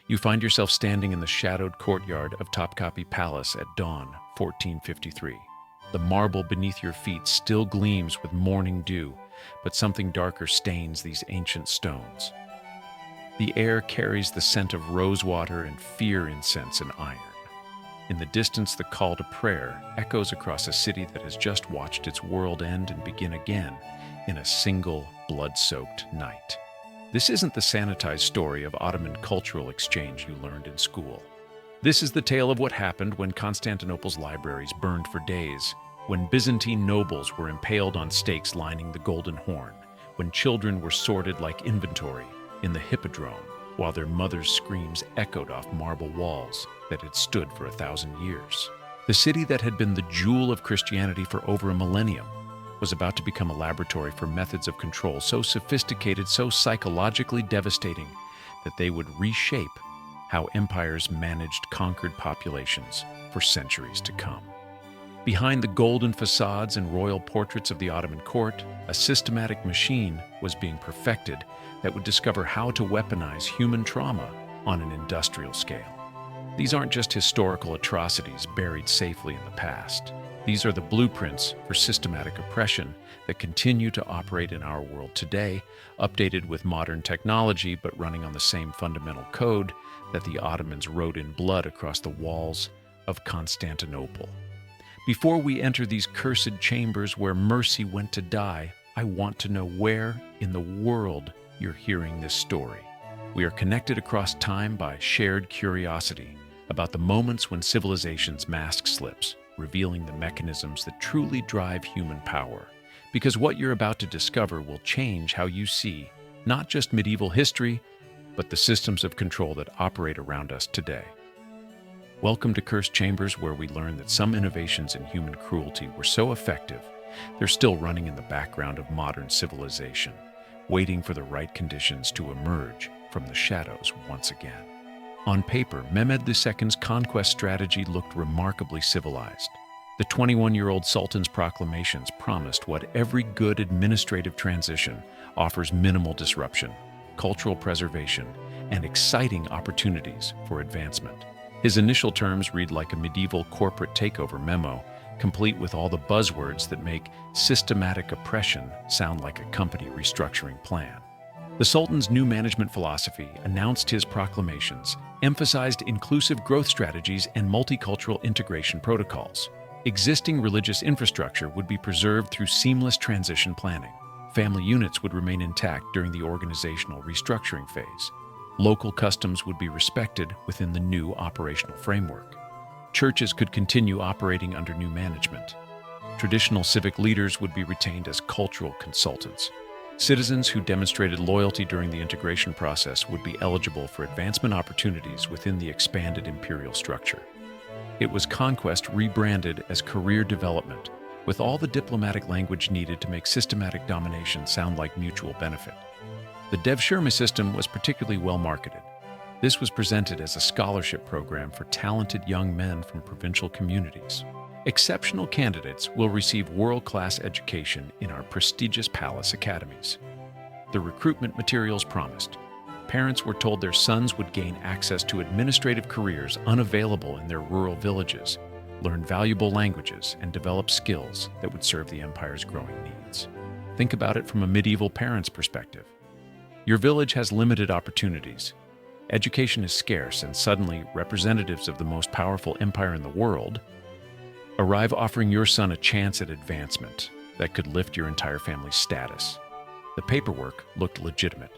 You find yourself standing in the shadowed courtyard of Topkapi Palace at dawn, 1453. The marble beneath your feet still gleams with morning dew, but something darker stains these ancient stones. The air carries the scent of rosewater and fear incense and iron. In the distance, the call to prayer echoes across a city that has just watched its world end and begin again in a single blood-soaked night. This isn't the sanitized story of Ottoman cultural exchange you learned in school. This is the tale of what happened when Constantinople's libraries burned for days, when Byzantine nobles were impaled on stakes lining the Golden Horn, when children were sorted like inventory in the Hippodrome, while their mothers' screams echoed off marble walls that had stood for 1,000 years. The city that had been the jewel of Christianity for over a millennium was about to become a laboratory for methods of control so sophisticated, so psychologically devastating, that they would reshape how empires managed conquered populations for centuries to come. Behind the golden facades and royal portraits of the Ottoman court, a systematic machine was being perfected that would discover how to weaponize human trauma on an industrial scale. These aren't just historical atrocities buried safely in the past. These are the blueprints for systematic oppression that continue to operate in our world today, updated with modern technology but running on the same fundamental code that the Ottomans wrote in blood across the walls of Constantinople. Before we enter these cursed chambers where mercy went to die, I want to know where in the world you're hearing this story. We are connected across time by shared curiosity about the moments when civilization's mask slips, revealing the mechanisms that truly drive human power. Because what you're about to discover will change how you see not just medieval history, but the systems of control that operate around us today. Welcome to Cursed Chambers, where we learn that some innovations in human cruelty were so effective, they're still running in the background of modern civilization, waiting for the right conditions to emerge from the shadows once again. On paper, Mehmed II's conquest strategy looked remarkably civilized. The 21-year-old Sultan's proclamations promised what every good administrative transition offers: minimal disruption, cultural preservation, and exciting opportunities for advancement. His initial terms read like a medieval corporate takeover memo, complete with all the buzzwords that make systematic oppression sound like a company restructuring plan. The Sultan's new management philosophy, announced his proclamations, emphasized inclusive growth strategies and multicultural integration protocols. Existing religious infrastructure would be preserved through seamless transition planning. Family units would remain intact during the organizational restructuring phase. Local customs would be respected within the new operational framework. Churches could continue operating under new management. Traditional civic leaders would be retained as cultural consultants. Citizens who demonstrated loyalty during the integration process would be eligible for advancement opportunities within the expanded imperial structure. It was conquest rebranded as career development, with all the diplomatic language needed to make systematic domination sound like mutual benefit. The devşirme system was particularly well marketed. This was presented as a scholarship program for talented young men from provincial communities. Exceptional candidates will receive world-class education in our prestigious palace academies. The recruitment materials promised. Parents were told their sons would gain access to administrative careers unavailable in their rural villages, learn valuable languages, and develop skills that would serve the empire's growing needs. Think about it from a medieval parent's perspective. Your village has limited opportunities. Education is scarce, and suddenly representatives of the most powerful empire in the world arrive offering your son a chance at advancement that could lift your entire family's status. The paperwork looked legitimate.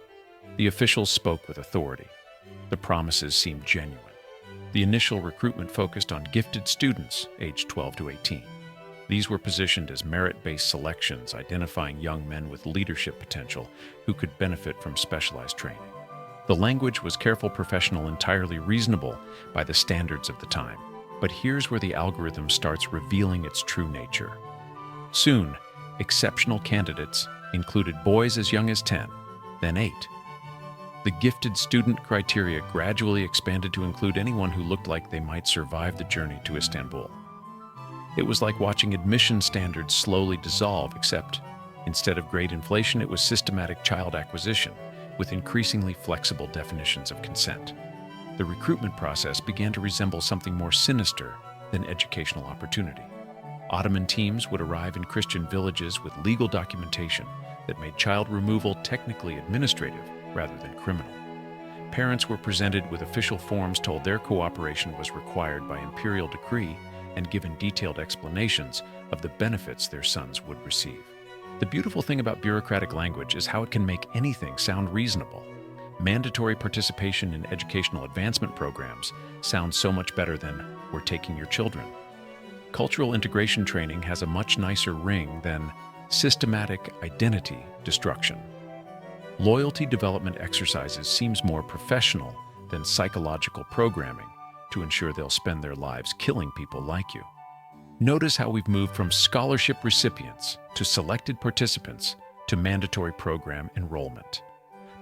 The officials spoke with authority. The promises seemed genuine. The initial recruitment focused on gifted students aged 12 to 18. These were positioned as merit-based selections, identifying young men with leadership potential who could benefit from specialized training. The language was careful, professional, entirely reasonable by the standards of the time. But here's where the algorithm starts revealing its true nature. Soon, exceptional candidates included boys as young as 10, then 8. The gifted student criteria gradually expanded to include anyone who looked like they might survive the journey to Istanbul. It was like watching admission standards slowly dissolve, except instead of grade inflation, it was systematic child acquisition, with increasingly flexible definitions of consent. the recruitment process began to resemble something more sinister than educational opportunity. Ottoman teams would arrive in Christian villages with legal documentation that made child removal technically administrative rather than criminal. Parents were presented with official forms told their cooperation was required by imperial decree and given detailed explanations of the benefits their sons would receive. The beautiful thing about bureaucratic language is how it can make anything sound reasonable. Mandatory participation in educational advancement programs sounds so much better than "we're taking your children." Cultural integration training has a much nicer ring than systematic identity destruction. Loyalty development exercises seems more professional than psychological programming to ensure they'll spend their lives killing people like you. Notice how we've moved from scholarship recipients to selected participants to mandatory program enrollment.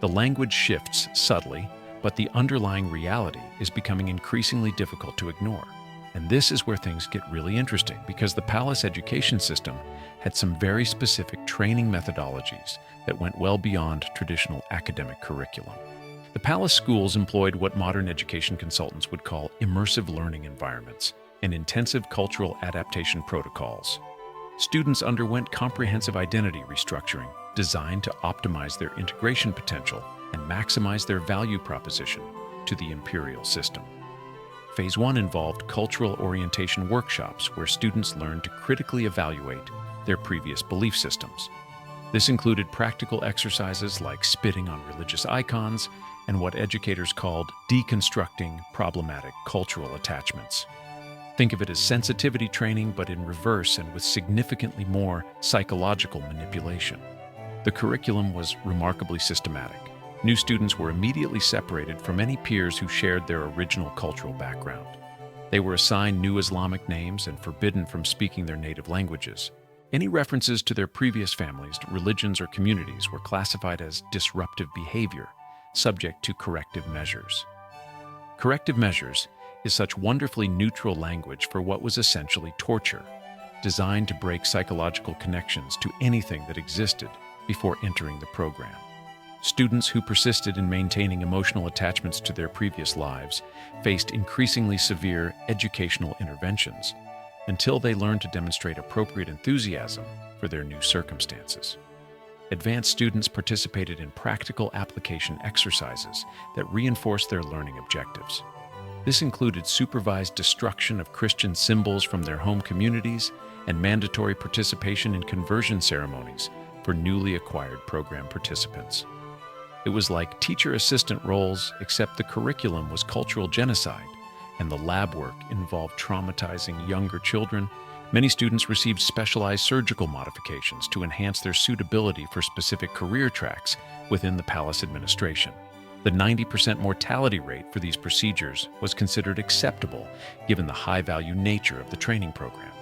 The language shifts subtly, but the underlying reality is becoming increasingly difficult to ignore. And this is where things get really interesting, because the palace education system had some very specific training methodologies that went well beyond traditional academic curriculum. The palace schools employed what modern education consultants would call immersive learning environments and intensive cultural adaptation protocols. Students underwent comprehensive identity restructuring designed to optimize their integration potential and maximize their value proposition to the imperial system. Phase 1 involved cultural orientation workshops where students learned to critically evaluate their previous belief systems. This included practical exercises like spitting on religious icons and what educators called deconstructing problematic cultural attachments. Think of it as sensitivity training, but in reverse and with significantly more psychological manipulation. The curriculum was remarkably systematic. New students were immediately separated from any peers who shared their original cultural background. They were assigned new Islamic names and forbidden from speaking their native languages. Any references to their previous families, religions, or communities were classified as disruptive behavior, subject to corrective measures. Corrective measures is such wonderfully neutral language for what was essentially torture, designed to break psychological connections to anything that existed before entering the program. Students who persisted in maintaining emotional attachments to their previous lives faced increasingly severe educational interventions until they learned to demonstrate appropriate enthusiasm for their new circumstances. Advanced students participated in practical application exercises that reinforced their learning objectives. This included supervised destruction of Christian symbols from their home communities and mandatory participation in conversion ceremonies for newly acquired program participants. It was like teacher-assistant roles, except the curriculum was cultural genocide, and the lab work involved traumatizing younger children. Many students received specialized surgical modifications to enhance their suitability for specific career tracks within the palace administration. The 90% mortality rate for these procedures was considered acceptable given the high-value nature of the training program.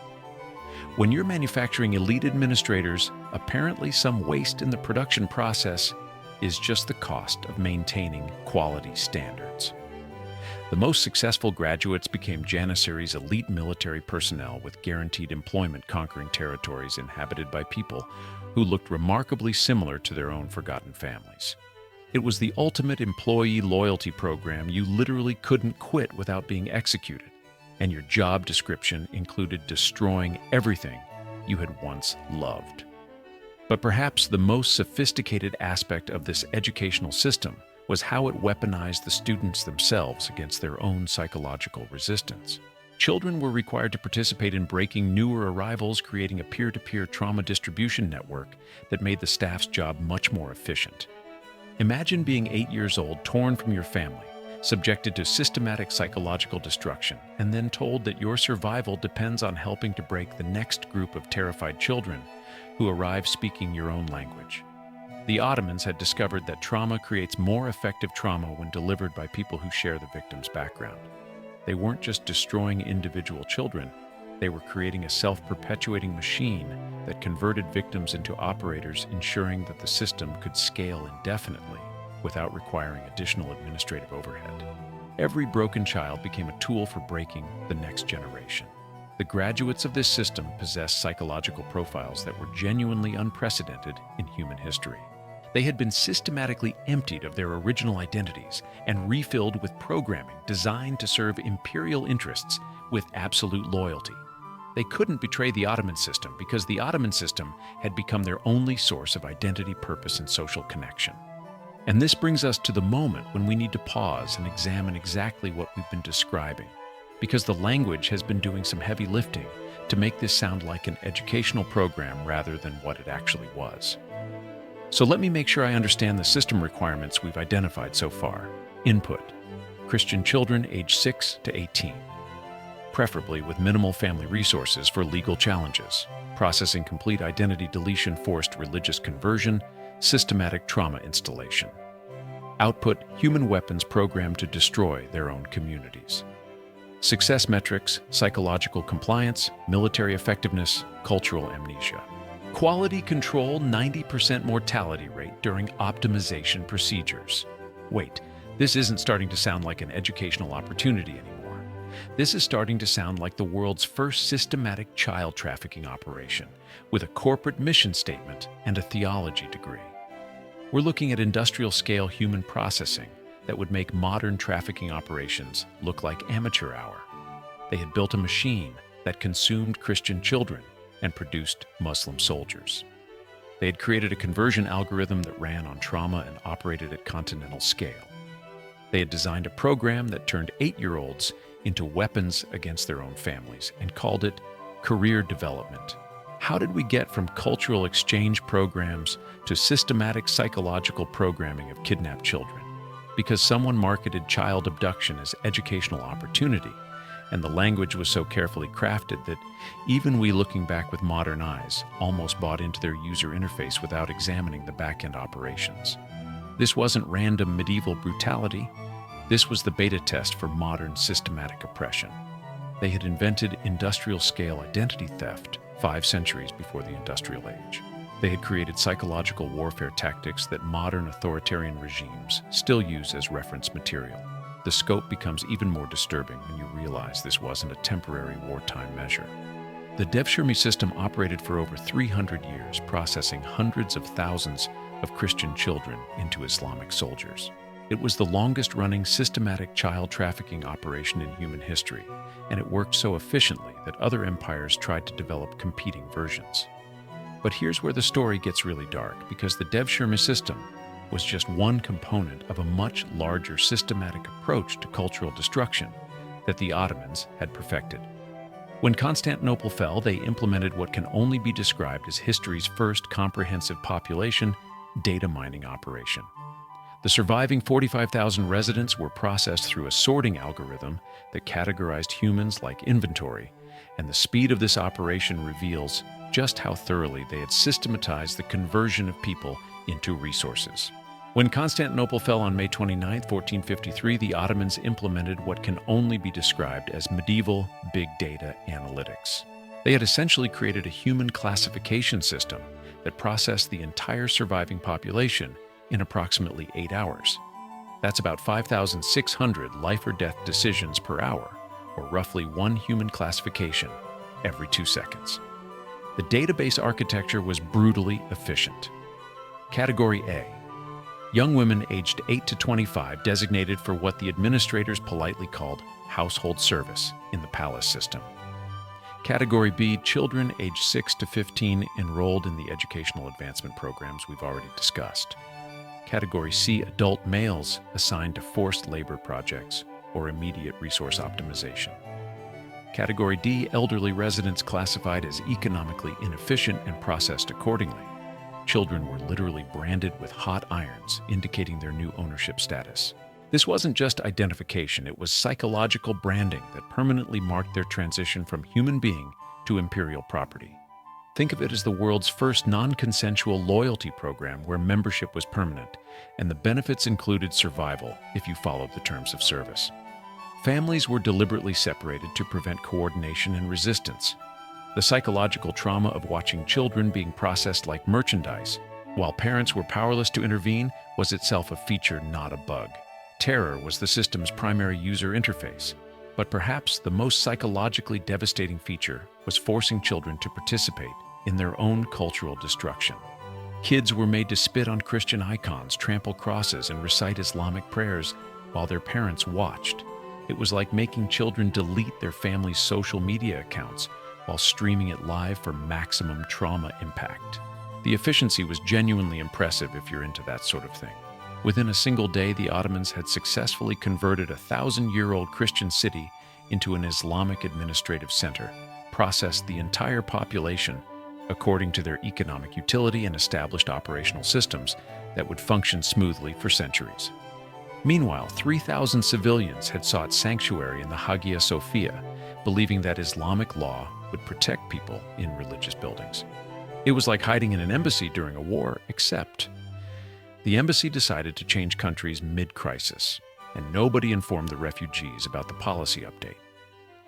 When you're manufacturing elite administrators, apparently some waste in the production process is just the cost of maintaining quality standards. The most successful graduates became Janissary's elite military personnel with guaranteed employment conquering territories inhabited by people who looked remarkably similar to their own forgotten families. It was the ultimate employee loyalty program. You literally couldn't quit without being executed, and your job description included destroying everything you had once loved. But perhaps the most sophisticated aspect of this educational system was how it weaponized the students themselves against their own psychological resistance. Children were required to participate in breaking newer arrivals, creating a peer-to-peer trauma distribution network that made the staff's job much more efficient. Imagine being 8 years old, torn from your family, subjected to systematic psychological destruction, and then told that your survival depends on helping to break the next group of terrified children who arrive speaking your own language. The Ottomans had discovered that trauma creates more effective trauma when delivered by people who share the victim's background. They weren't just destroying individual children, they were creating a self-perpetuating machine that converted victims into operators, ensuring that the system could scale indefinitely without requiring additional administrative overhead. Every broken child became a tool for breaking the next generation. The graduates of this system possessed psychological profiles that were genuinely unprecedented in human history. They had been systematically emptied of their original identities and refilled with programming designed to serve imperial interests with absolute loyalty. They couldn't betray the Ottoman system because the Ottoman system had become their only source of identity, purpose, and social connection. And this brings us to the moment when we need to pause and examine exactly what we've been describing, because the language has been doing some heavy lifting to make this sound like an educational program rather than what it actually was. So let me make sure I understand the system requirements we've identified so far. Input: Christian children age 6 to 18. Preferably with minimal family resources for legal challenges. Processing complete identity deletion, forced religious conversion, systematic trauma installation. Output: human weapons programmed to destroy their own communities. Success metrics: psychological compliance, military effectiveness, cultural amnesia. Quality control: 90% mortality rate during optimization procedures. Wait, this isn't starting to sound like an educational opportunity anymore. This is starting to sound like the world's first systematic child trafficking operation, with a corporate mission statement and a theology degree. We're looking at industrial-scale human processing that would make modern trafficking operations look like amateur hour. They had built a machine that consumed Christian children and produced Muslim soldiers. They had created a conversion algorithm that ran on trauma and operated at continental scale. They had designed a program that turned 8-year-olds into weapons against their own families and called it career development. How did we get from cultural exchange programs to systematic psychological programming of kidnapped children? Because someone marketed child abduction as educational opportunity, and the language was so carefully crafted that even we, looking back with modern eyes, almost bought into their user interface without examining the back-end operations. This wasn't random medieval brutality. This was the beta test for modern systematic oppression. They had invented industrial-scale identity theft 5 centuries before the Industrial Age. They had created psychological warfare tactics that modern authoritarian regimes still use as reference material. The scope becomes even more disturbing when you realize this wasn't a temporary wartime measure. The devşirme system operated for over 300 years, processing hundreds of thousands of Christian children into Islamic soldiers. It was the longest-running systematic child trafficking operation in human history, and it worked so efficiently that other empires tried to develop competing versions. But here's where the story gets really dark, because the devşirme system was just one component of a much larger systematic approach to cultural destruction that the Ottomans had perfected. When Constantinople fell, they implemented what can only be described as history's first comprehensive population data mining operation. The surviving 45,000 residents were processed through a sorting algorithm that categorized humans like inventory, and the speed of this operation reveals just how thoroughly they had systematized the conversion of people into resources. When Constantinople fell on May 29, 1453, the Ottomans implemented what can only be described as medieval big data analytics. They had essentially created a human classification system that processed the entire surviving population in approximately 8 hours. That's about 5,600 life or death decisions per hour, or roughly one human classification every 2 seconds. The database architecture was brutally efficient. Category A: young women aged 8 to 25 designated for what the administrators politely called household service in the palace system. Category B: children aged 6 to 15 enrolled in the educational advancement programs we've already discussed. Category C: adult males assigned to forced labor projects or immediate resource optimization. Category D: elderly residents classified as economically inefficient and processed accordingly. Children were literally branded with hot irons, indicating their new ownership status. This wasn't just identification, it was psychological branding that permanently marked their transition from human being to imperial property. Think of it as the world's first non-consensual loyalty program where membership was permanent, and the benefits included survival if you followed the terms of service. Families were deliberately separated to prevent coordination and resistance. The psychological trauma of watching children being processed like merchandise, while parents were powerless to intervene, was itself a feature, not a bug. Terror was the system's primary user interface, but perhaps the most psychologically devastating feature was forcing children to participate in their own cultural destruction. Kids were made to spit on Christian icons, trample crosses, and recite Islamic prayers while their parents watched. It was like making children delete their family's social media accounts while streaming it live for maximum trauma impact. The efficiency was genuinely impressive if you're into that sort of thing. Within a single day, the Ottomans had successfully converted a 1,000-year-old Christian city into an Islamic administrative center, processed the entire population according to their economic utility, and established operational systems that would function smoothly for centuries. Meanwhile, 3,000 civilians had sought sanctuary in the Hagia Sophia, believing that Islamic law would protect people in religious buildings. It was like hiding in an embassy during a war, except the embassy decided to change countries mid-crisis, and nobody informed the refugees about the policy update.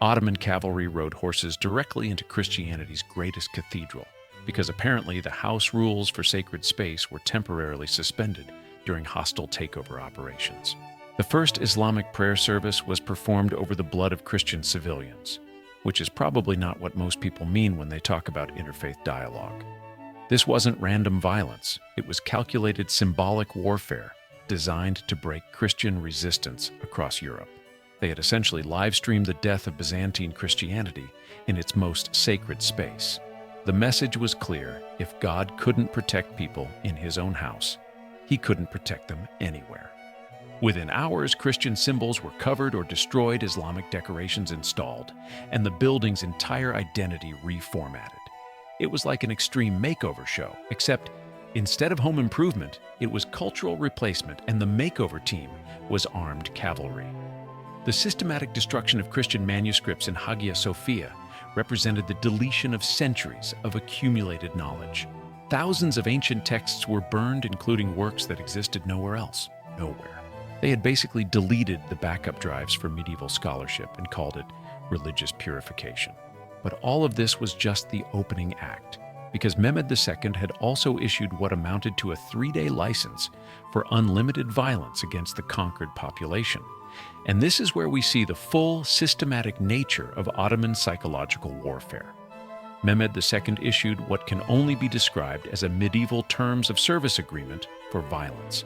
Ottoman cavalry rode horses directly into Christianity's greatest cathedral, because apparently the house rules for sacred space were temporarily suspended during hostile takeover operations. The first Islamic prayer service was performed over the blood of Christian civilians, which is probably not what most people mean when they talk about interfaith dialogue. This wasn't random violence. It was calculated symbolic warfare designed to break Christian resistance across Europe. They had essentially live-streamed the death of Byzantine Christianity in its most sacred space. The message was clear: if God couldn't protect people in his own house, he couldn't protect them anywhere. Within hours, Christian symbols were covered or destroyed, Islamic decorations installed, and the building's entire identity reformatted. It was like an extreme makeover show, except instead of home improvement, it was cultural replacement, and the makeover team was armed cavalry. The systematic destruction of Christian manuscripts in Hagia Sophia represented the deletion of centuries of accumulated knowledge. Thousands of ancient texts were burned, including works that existed nowhere else. Nowhere. They had basically deleted the backup drives for medieval scholarship and called it religious purification. But all of this was just the opening act, because Mehmed II had also issued what amounted to a 3-day license for unlimited violence against the conquered population. And this is where we see the full, systematic nature of Ottoman psychological warfare. Mehmed II issued what can only be described as a medieval terms of service agreement for violence.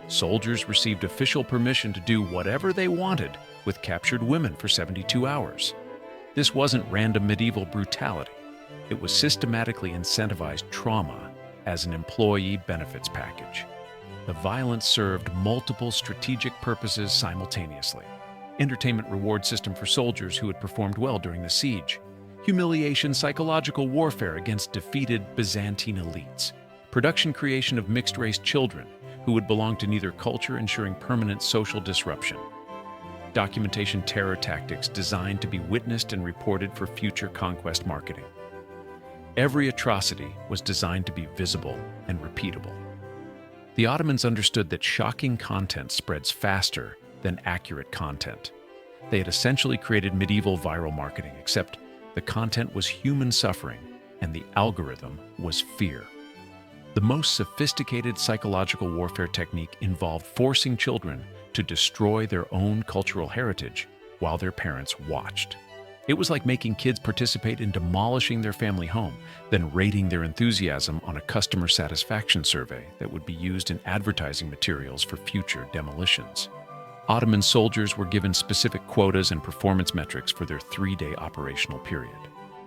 Soldiers received official permission to do whatever they wanted with captured women for 72 hours. This wasn't random medieval brutality. It was systematically incentivized trauma as an employee benefits package. The violence served multiple strategic purposes simultaneously. Entertainment reward system for soldiers who had performed well during the siege. Humiliation, psychological warfare against defeated Byzantine elites. Production creation of mixed-race children who would belong to neither culture, ensuring permanent social disruption. Documentation terror tactics designed to be witnessed and reported for future conquest marketing. Every atrocity was designed to be visible and repeatable. The Ottomans understood that shocking content spreads faster than accurate content. They had essentially created medieval viral marketing, except the content was human suffering and the algorithm was fear. The most sophisticated psychological warfare technique involved forcing children to destroy their own cultural heritage while their parents watched. It was like making kids participate in demolishing their family home, then rating their enthusiasm on a customer satisfaction survey that would be used in advertising materials for future demolitions. Ottoman soldiers were given specific quotas and performance metrics for their 3-day operational period.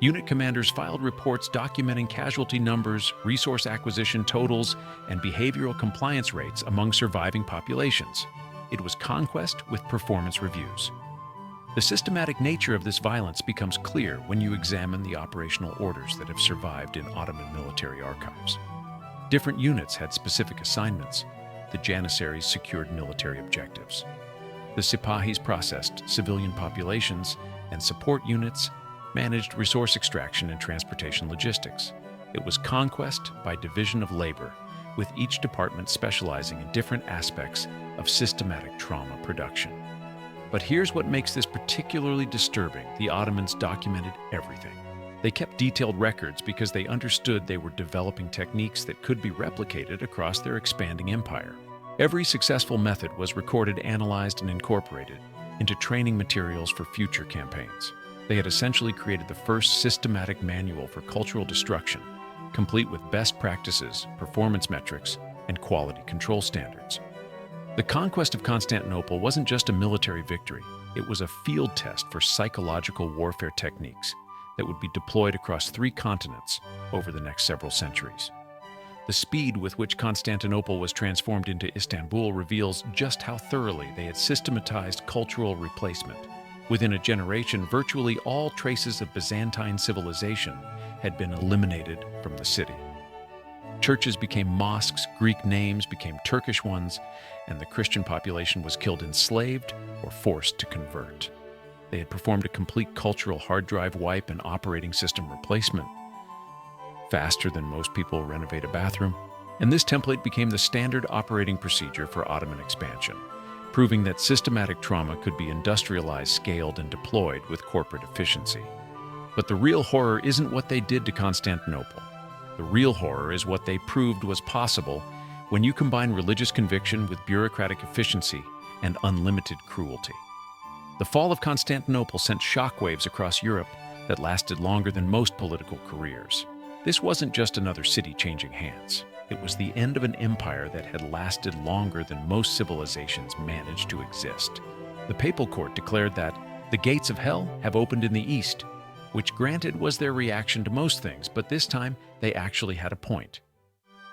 Unit commanders filed reports documenting casualty numbers, resource acquisition totals, and behavioral compliance rates among surviving populations. It was conquest with performance reviews. The systematic nature of this violence becomes clear when you examine the operational orders that have survived in Ottoman military archives. Different units had specific assignments. The Janissaries secured military objectives. The Sipahis processed civilian populations, and support units managed resource extraction and transportation logistics. It was conquest by division of labor, with each department specializing in different aspects of systematic trauma production. But here's what makes this particularly disturbing. The Ottomans documented everything. They kept detailed records because they understood they were developing techniques that could be replicated across their expanding empire. Every successful method was recorded, analyzed, and incorporated into training materials for future campaigns. They had essentially created the first systematic manual for cultural destruction, complete with best practices, performance metrics, and quality control standards. The conquest of Constantinople wasn't just a military victory, it was a field test for psychological warfare techniques that would be deployed across 3 continents over the next several centuries. The speed with which Constantinople was transformed into Istanbul reveals just how thoroughly they had systematized cultural replacement. Within a generation, virtually all traces of Byzantine civilization had been eliminated from the city. Churches became mosques, Greek names became Turkish ones, and the Christian population was killed enslaved or forced to convert. They had performed a complete cultural hard drive wipe and operating system replacement, faster than most people renovate a bathroom, and this template became the standard operating procedure for Ottoman expansion, proving that systematic trauma could be industrialized, scaled, and deployed with corporate efficiency. But the real horror isn't what they did to Constantinople. The real horror is what they proved was possible when you combine religious conviction with bureaucratic efficiency and unlimited cruelty. The fall of Constantinople sent shockwaves across Europe that lasted longer than most political careers. This wasn't just another city changing hands. It was the end of an empire that had lasted longer than most civilizations managed to exist. The papal court declared that the gates of hell have opened in the east, which granted was their reaction to most things, but this time they actually had a point.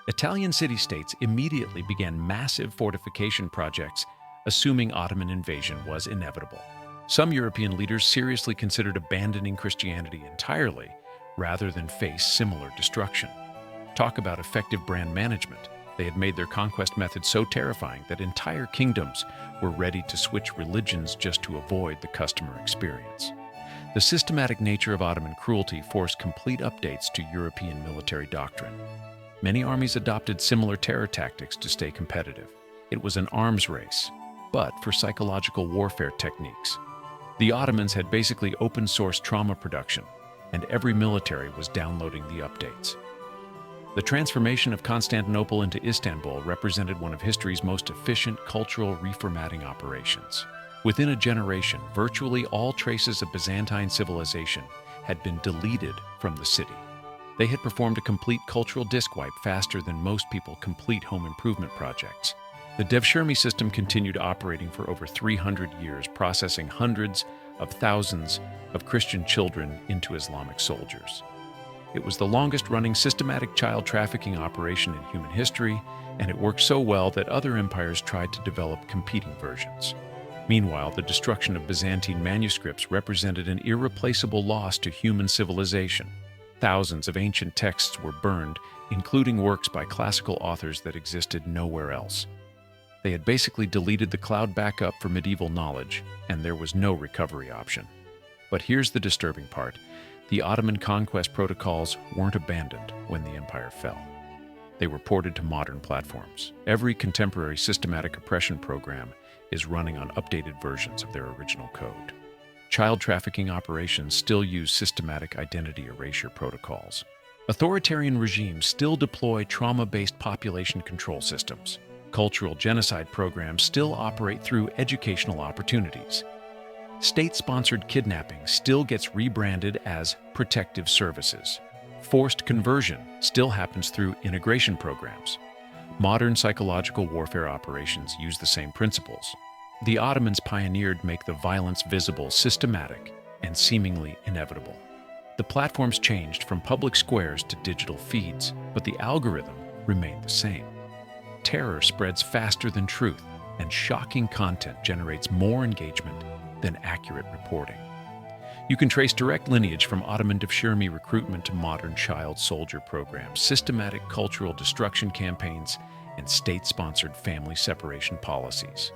Italian city-states immediately began massive fortification projects, assuming Ottoman invasion was inevitable. Some European leaders seriously considered abandoning Christianity entirely rather than face similar destruction. Talk about effective brand management. They had made their conquest methods so terrifying that entire kingdoms were ready to switch religions just to avoid the customer experience. The systematic nature of Ottoman cruelty forced complete updates to European military doctrine. Many armies adopted similar terror tactics to stay competitive. It was an arms race, but for psychological warfare techniques. The Ottomans had basically open-source trauma production, and every military was downloading the updates. The transformation of Constantinople into Istanbul represented one of history's most efficient cultural reformatting operations. Within a generation, virtually all traces of Byzantine civilization had been deleted from the city. They had performed a complete cultural disk wipe faster than most people complete home improvement projects. The devşirme system continued operating for over 300 years, processing hundreds of thousands of Christian children into Islamic soldiers. It was the longest-running systematic child trafficking operation in human history, and it worked so well that other empires tried to develop competing versions. Meanwhile, the destruction of Byzantine manuscripts represented an irreplaceable loss to human civilization. Thousands of ancient texts were burned, including works by classical authors that existed nowhere else. They had basically deleted the cloud backup for medieval knowledge, and there was no recovery option. But here's the disturbing part. The Ottoman conquest protocols weren't abandoned when the empire fell. They were ported to modern platforms. Every contemporary systematic oppression program is running on updated versions of their original code. Child trafficking operations still use systematic identity erasure protocols. Authoritarian regimes still deploy trauma-based population control systems. Cultural genocide programs still operate through educational opportunities. State-sponsored kidnapping still gets rebranded as protective services. Forced conversion still happens through integration programs. Modern psychological warfare operations use the same principles. The Ottomans pioneered make the violence visible, systematic, and seemingly inevitable. The platforms changed from public squares to digital feeds, but the algorithm remained the same. Terror spreads faster than truth, and shocking content generates more engagement than accurate reporting. You can trace direct lineage from Ottoman devşirme recruitment to modern child soldier programs, systematic cultural destruction campaigns, and state-sponsored family separation policies.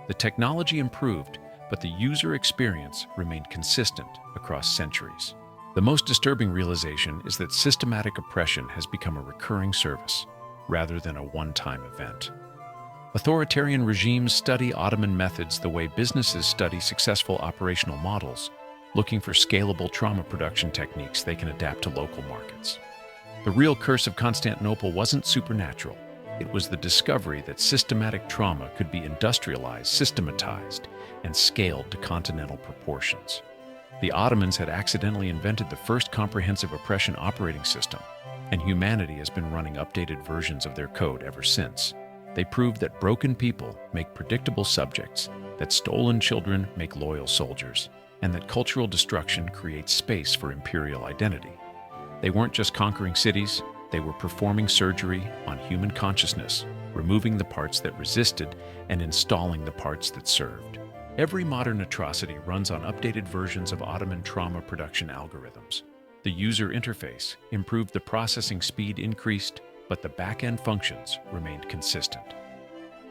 The technology improved, but the user experience remained consistent across centuries. The most disturbing realization is that systematic oppression has become a recurring service, rather than a one-time event. Authoritarian regimes study Ottoman methods the way businesses study successful operational models, looking for scalable trauma production techniques they can adapt to local markets. The real curse of Constantinople wasn't supernatural. It was the discovery that systematic trauma could be industrialized, systematized, and scaled to continental proportions. The Ottomans had accidentally invented the first comprehensive oppression operating system, and humanity has been running updated versions of their code ever since. They proved that broken people make predictable subjects, that stolen children make loyal soldiers, and that cultural destruction creates space for imperial identity. They weren't just conquering cities, they were performing surgery on human consciousness, removing the parts that resisted and installing the parts that served. Every modern atrocity runs on updated versions of Ottoman trauma production algorithms. The user interface improved, the processing speed increased, but the back-end functions remained consistent.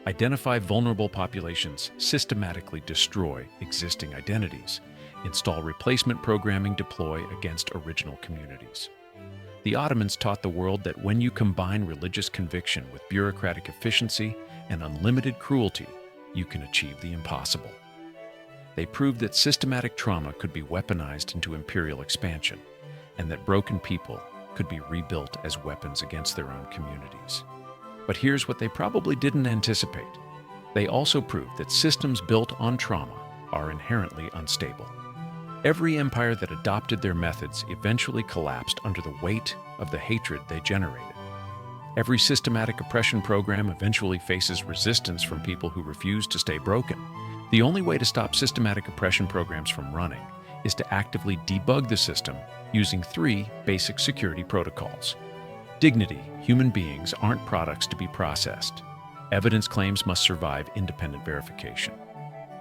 Identify vulnerable populations, systematically destroy existing identities, install replacement programming, deploy against original communities. The Ottomans taught the world that when you combine religious conviction with bureaucratic efficiency and unlimited cruelty, you can achieve the impossible. They proved that systematic trauma could be weaponized into imperial expansion, and that broken people could be rebuilt as weapons against their own communities. But here's what they probably didn't anticipate. They also proved that systems built on trauma are inherently unstable. Every empire that adopted their methods eventually collapsed under the weight of the hatred they generated. Every systematic oppression program eventually faces resistance from people who refuse to stay broken. The only way to stop systematic oppression programs from running is to actively debug the system using 3 basic security protocols. Dignity: human beings aren't products to be processed. Evidence claims must survive independent verification.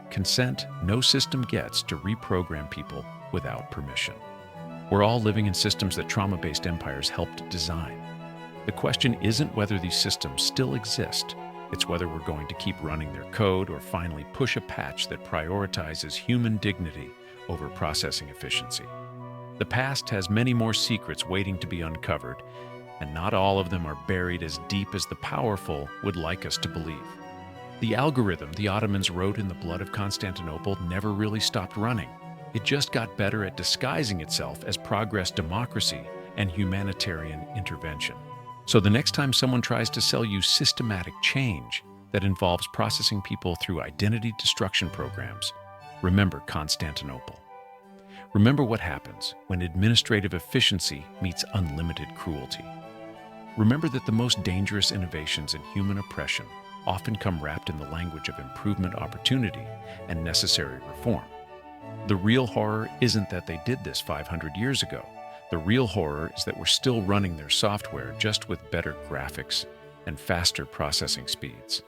Consent: no system gets to reprogram people without permission. We're all living in systems that trauma-based empires helped design. The question isn't whether these systems still exist, it's whether we're going to keep running their code or finally push a patch that prioritizes human dignity over processing efficiency. The past has many more secrets waiting to be uncovered, and not all of them are buried as deep as the powerful would like us to believe. The algorithm the Ottomans wrote in the blood of Constantinople never really stopped running. It just got better at disguising itself as progress, democracy, and humanitarian intervention. So the next time someone tries to sell you systematic change that involves processing people through identity destruction programs, remember Constantinople. Remember what happens when administrative efficiency meets unlimited cruelty. Remember that the most dangerous innovations in human oppression often come wrapped in the language of improvement, opportunity, and necessary reform. The real horror isn't that they did this 500 years ago. The real horror is that we're still running their software, just with better graphics and faster processing speeds.